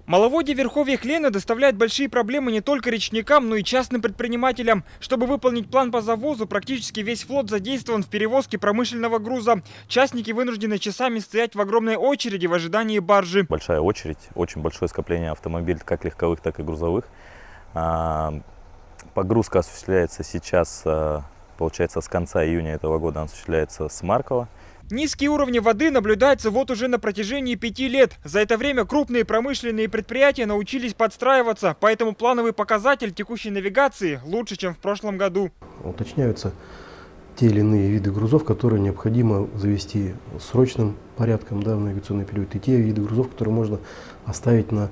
Маловодье верховья Лена доставляет большие проблемы не только речникам, но и частным предпринимателям. Чтобы выполнить план по завозу, практически весь флот задействован в перевозке промышленного груза. Частники вынуждены часами стоять в огромной очереди в ожидании баржи. Большая очередь, очень большое скопление автомобилей, как легковых, так и грузовых. Погрузка осуществляется сейчас, получается, с конца июня этого года, она осуществляется с Маркова. Низкие уровни воды наблюдаются вот уже на протяжении 5 лет. За это время крупные промышленные предприятия научились подстраиваться, поэтому плановый показатель текущей навигации лучше, чем в прошлом году. Уточняются те или иные виды грузов, которые необходимо завести срочным порядком, в навигационный период, и те виды грузов, которые можно оставить на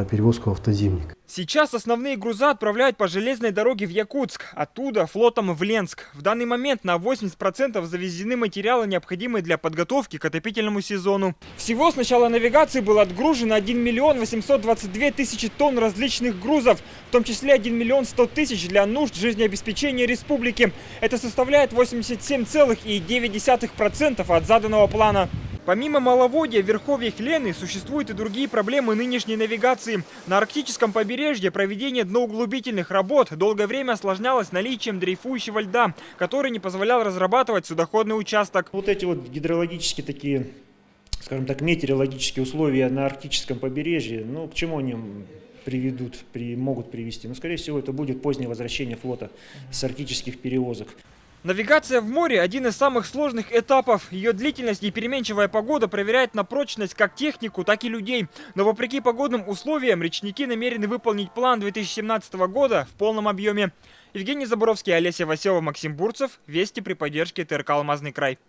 перевозку в автозимник. Сейчас основные груза отправляют по железной дороге в Якутск, оттуда флотом в Ленск. В данный момент на 80% завезены материалы, необходимые для подготовки к отопительному сезону. Всего с начала навигации было отгружено 1 миллион 822 тысячи тонн различных грузов, в том числе 1 миллион 100 тысяч для нужд жизнеобеспечения республики. Это составляет 87,9% от заданного плана. Помимо маловодья в верховьях Лены существуют и другие проблемы нынешней навигации. На арктическом побережье проведение дноуглубительных работ долгое время осложнялось наличием дрейфующего льда, который не позволял разрабатывать судоходный участок. Вот эти вот гидрологические такие, скажем так, метеорологические условия на арктическом побережье, к чему они могут привести? Скорее всего, это будет позднее возвращение флота с арктических перевозок. Навигация в море – один из самых сложных этапов. Ее длительность и переменчивая погода проверяет на прочность как технику, так и людей. Но вопреки погодным условиям речники намерены выполнить план 2017 года в полном объеме. Евгений Заборовский, Олеся Василова, Максим Бурцев. Вести при поддержке ТРК «Алмазный край».